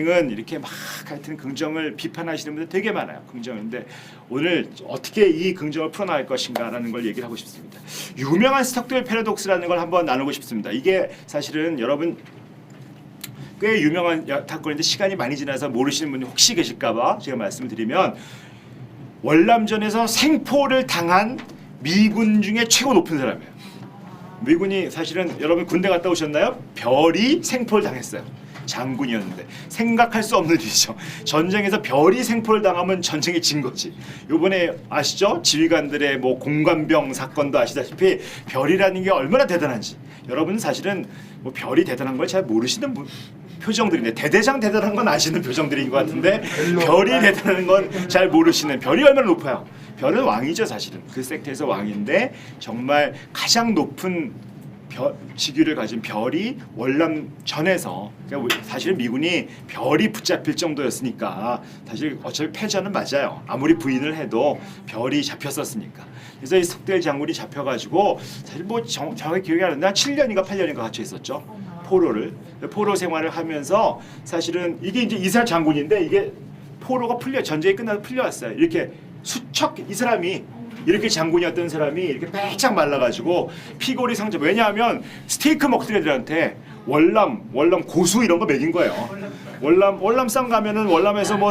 은 이렇게 막 하여튼 긍정을 비판하시는 분들 되게 많아요. 긍정인데 오늘 어떻게 이 긍정을 풀어나갈 것인가라는 걸 얘기를 하고 싶습니다. 유명한 스톡데일 패러독스라는 걸 한번 나누고 싶습니다. 이게 사실은 여러분 꽤 유명한 사건인데 시간이 많이 지나서 모르시는 분이 혹시 계실까봐 제가 말씀을 드리면, 월남전에서 생포를 당한 미군 중에 최고 높은 사람이에요. 미군이 사실은 여러분 군대 갔다 오셨나요? 별이 생포를 당했어요. 장군이었는데 생각할 수 없는 일이죠. 전쟁에서 별이 생포를 당하면 전쟁에 진 거지. 요번에 아시죠? 지휘관들의 뭐 공관병 사건도 아시다시피 별이라는 게 얼마나 대단한지. 여러분은 사실은 뭐 별이 대단한 걸 잘 모르시는 표정들인데, 대대장 대단한 건 아시는 표정들인 것 같은데 별이 대단한 건 잘 모르시는. 별이 얼마나 높아요? 별은 왕이죠. 사실은 그 섹터에서 왕인데 정말 가장 높은 직위를 가진 별이 월남전에서, 그러니까 사실 미군이 별이 붙잡힐 정도였으니까 사실 어차피 패전은 맞아요. 아무리 부인을 해도 별이 잡혔었으니까. 그래서 이 스톡데일 장군이 잡혀가지고 사실 뭐 정확히 기억이 안 나는데 7년인가 8년인가 갇혀 있었죠. 포로 생활을 하면서 사실은 이게 이제 이스라엘 장군인데, 이게 포로가 전쟁이 끝나서 풀려왔어요. 이렇게 수척 이 사람이 이렇게 장군이었던 사람이 이렇게 빼짝 말라가지고 피골이 상점. 왜냐하면 스테이크 먹던 애들한테 월남 고수 이런 거 먹인 거예요. 월남쌈 가면은 월남에서 뭐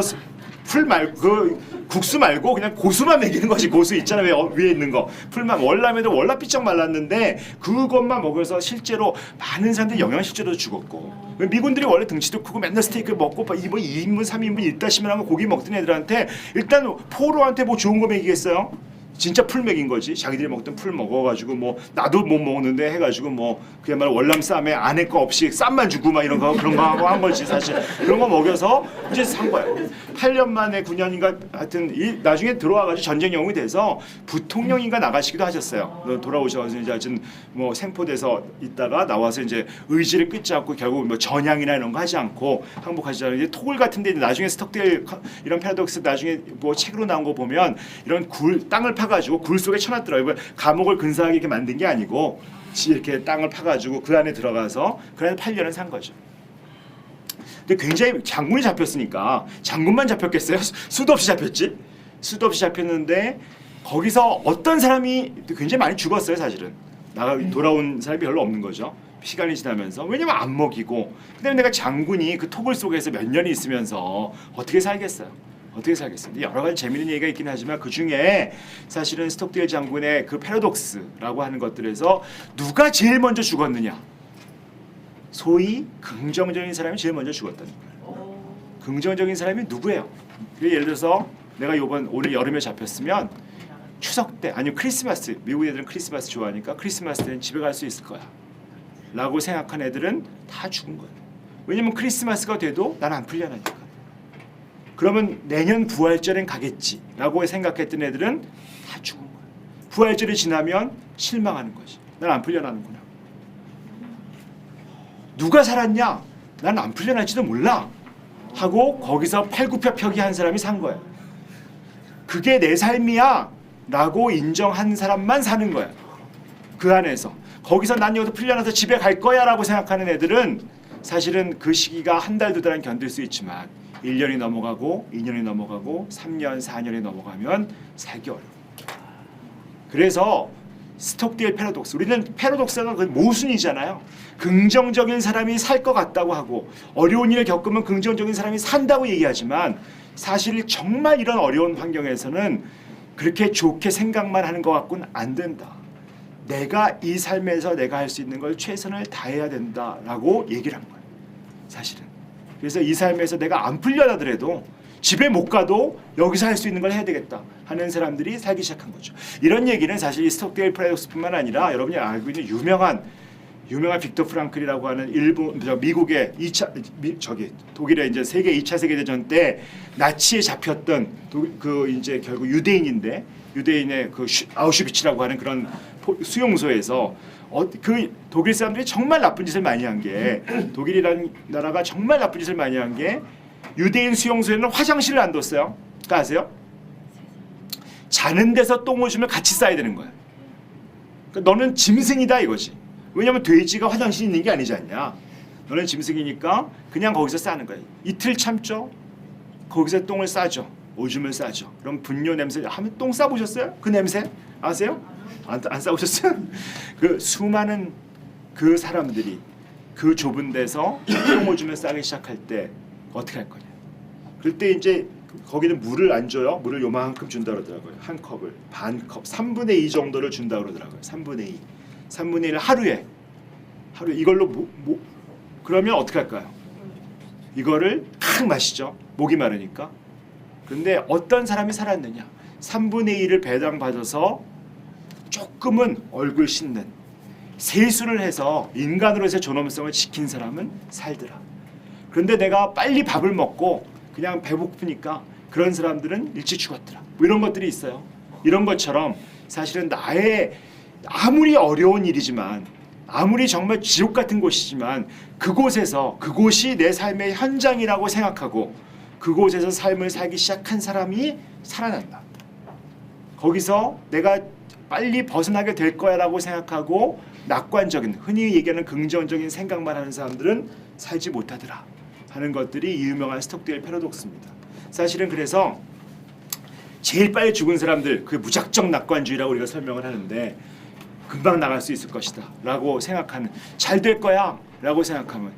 풀 말고 그 국수 말고 그냥 고수만 먹이는 거지. 고수 있잖아요. 위에 있는 거 풀만. 월남에도 월남 삐쩍 말랐는데 그것만 먹어서 실제로 많은 사람들이 영양실조로 죽었고, 미군들이 원래 등치도 크고 맨날 스테이크 먹고 뭐 2인분 3인분 1다시면 하고 고기 먹던 애들한테 일단 포로한테 뭐 좋은 거 먹이겠어요? 진짜 풀 먹인 거지. 자기들이 먹던 풀 먹어가지고 뭐 나도 못 먹는데 해가지고 뭐 그야말로 월남쌈에 안에 거 없이 쌈만 주고 막 이런 거 그런 거 하고 한 거지. 사실 그런 거 먹여서 이제 산 거예요. 8년 만에 9년인가 하여튼 나중에 들어와가지고 전쟁 영웅이 돼서 부통령인가 나가시기도 하셨어요. 돌아오셔서 이제 하여튼 뭐 생포돼서 있다가 나와서 이제 의지를 끊지 않고 결국 뭐 전향이나 이런 거 하지 않고 항복하시잖아요. 이제 토굴 같은데 나중에 스톡데일 이런 패러독스 나중에 뭐 책으로 나온 거 보면 이런 땅을 파가지고 굴 속에 쳐놨더라고요. 감옥을 근사하게 이렇게 만든 게 아니고 이렇게 땅을 파가지고 그 안에 들어가서 그 안에 8년을 산 거죠. 근데 굉장히 장군이 잡혔으니까, 장군만 잡혔겠어요? 수도 없이 잡혔지. 수도 없이 잡혔는데 거기서 어떤 사람이 굉장히 많이 죽었어요. 사실은 돌아온 사람이 별로 없는 거죠. 시간이 지나면서. 왜냐면 안 먹이고. 그다음에 내가 장군이 그 토굴 속에서 몇 년이 있으면서 어떻게 살겠어요? 어떻게 살겠어요? 여러 가지 재미있는 얘기가 있긴 하지만 그 중에 사실은 스톡데일 장군의 그 패러독스라고 하는 것들에서 누가 제일 먼저 죽었느냐? 소위 긍정적인 사람이 제일 먼저 죽었다는 거예요. 긍정적인 사람이 누구예요? 예를 들어서 내가 올해 여름에 잡혔으면 추석 때 아니면 크리스마스, 미국 애들은 크리스마스 좋아하니까 크리스마스 때는 집에 갈 수 있을 거야 라고 생각한 애들은 다 죽은 거예요. 왜냐면 크리스마스가 돼도 난 안 풀려나니까. 그러면 내년 부활절엔 가겠지 라고 생각했던 애들은 다 죽은 거예요. 부활절이 지나면 실망하는 거지. 난 안 풀려나는구나. 누가 살았냐? 난 안 풀려날지도 몰라 하고 거기서 팔굽혀펴기 한 사람이 산 거야. 그게 내 삶이야 라고 인정한 사람만 사는 거야. 그 안에서. 거기서 난 여기서 풀려나서 집에 갈 거야 라고 생각하는 애들은 사실은 그 시기가 한 달, 두 달은 견딜 수 있지만 1년이 넘어가고 2년이 넘어가고 3년, 4년이 넘어가면 살기 어려워. 그래서 스톡데일 패러독스. 우리는 패러독스가 그 모순이잖아요. 긍정적인 사람이 살 것 같다고 하고 어려운 일을 겪으면 긍정적인 사람이 산다고 얘기하지만 사실 정말 이런 어려운 환경에서는 그렇게 좋게 생각만 하는 것 같고는 안 된다. 내가 이 삶에서 내가 할 수 있는 걸 최선을 다해야 된다라고 얘기를 한 거예요. 사실은. 그래서 이 삶에서 내가 안 풀려나더라도 집에 못 가도 여기서 할 수 있는 걸 해야 되겠다 하는 사람들이 살기 시작한 거죠. 이런 얘기는 사실 이 스톡데일 패러독스뿐만 아니라 여러분이 알고 있는 유명한 빅터 프랑클이라고 하는 미국의 독일의 이제 세계 2차 세계대전 때 나치에 잡혔던 그 이제 결국 유대인인데, 유대인의 그 아우슈비츠라고 하는 그런 수용소에서 그 독일 사람들이 정말 나쁜 짓을 많이 한 게, 독일이라는 나라가 정말 나쁜 짓을 많이 한 게 유대인 수용소에는 화장실을 안 뒀어요. 그러니까 아세요? 자는 데서 똥오줌을 같이 싸야 되는 거야. 그러니까 너는 짐승이다 이거지. 왜냐면 돼지가 화장실이 있는 게 아니지 않냐. 너는 짐승이니까 그냥 거기서 싸는 거예요. 이틀 참죠. 거기서 똥을 싸죠. 오줌을 싸죠. 그럼 분뇨 냄새 하면 똥 싸보셨어요? 그 냄새 아세요? 안 싸보셨어요? 그 수많은 그 사람들이 그 좁은 데서 똥 오줌을 싸기 시작할 때 어떻게 할 거냐? 그럴 때 이제 거기는 물을 안 줘요. 물을 요만큼 준다 그러더라고요. 한 컵을 반 컵, 3분의 2 정도를 준다 그러더라고요. 3분의 2, 3분의 1을 하루에 이걸로 그러면 어떻게 할까요? 이거를 탁 마시죠. 목이 마르니까. 그런데 어떤 사람이 살았느냐? 3분의 1을 배당받아서 조금은 얼굴 씻는 세수를 해서 인간으로서의 존엄성을 지킨 사람은 살더라. 그런데 내가 빨리 밥을 먹고 그냥 배고프니까 그런 사람들은 일찍 죽었더라. 뭐 이런 것들이 있어요. 이런 것처럼 사실은 나의 아무리 어려운 일이지만 아무리 정말 지옥 같은 곳이지만 그곳이 내 삶의 현장이라고 생각하고 그곳에서 삶을 살기 시작한 사람이 살아난다. 거기서 내가 빨리 벗어나게 될 거야라고 생각하고 낙관적인 흔히 얘기하는 긍정적인 생각만 하는 사람들은 살지 못하더라 하는 것들이 이 유명한 스톡데일 패러독스입니다. 사실은 그래서 제일 빨리 죽은 사람들 그 무작정 낙관주의라고 우리가 설명을 하는데 금방 나갈 수 있을 것이다 라고 생각하는 잘 될 거야 라고 생각하면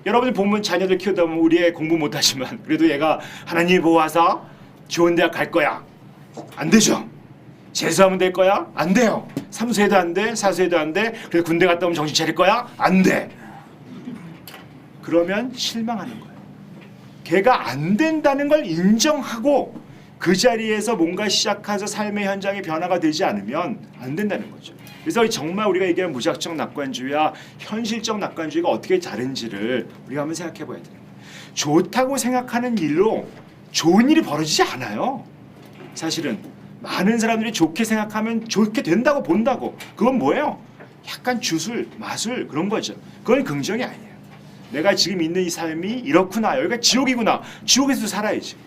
여러분들 보면 자녀들 키우다 보면 우리 애 공부 못하지만 그래도 얘가 하나님이 보호하사 좋은 대학 갈 거야 안 되죠. 재수하면 될 거야 안 돼요. 삼수해도 안 돼 사수해도 안 돼. 그래서 군대 갔다 오면 정신 차릴 거야 안 돼. 그러면 실망하는 거예요. 걔가 안 된다는 걸 인정하고 그 자리에서 뭔가 시작해서 삶의 현장에 변화가 되지 않으면 안 된다는 거죠. 그래서 정말 우리가 얘기하는 무작정 낙관주의와 현실적 낙관주의가 어떻게 다른지를 우리가 한번 생각해 봐야 돼요. 좋다고 생각하는 일로 좋은 일이 벌어지지 않아요. 사실은 많은 사람들이 좋게 생각하면 좋게 된다고 본다고. 그건 뭐예요? 약간 주술, 마술 그런 거죠. 그건 긍정이 아니에요. 내가 지금 있는 이 삶이 이렇구나. 여기가 지옥이구나. 지옥에서 살아야지.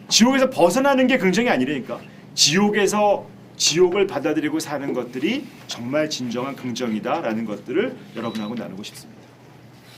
지옥에서 벗어나는 게 긍정이 아니라니까. 지옥을 받아들이고 사는 것들이 정말 진정한 긍정이다라는 것들을 여러분하고 나누고 싶습니다.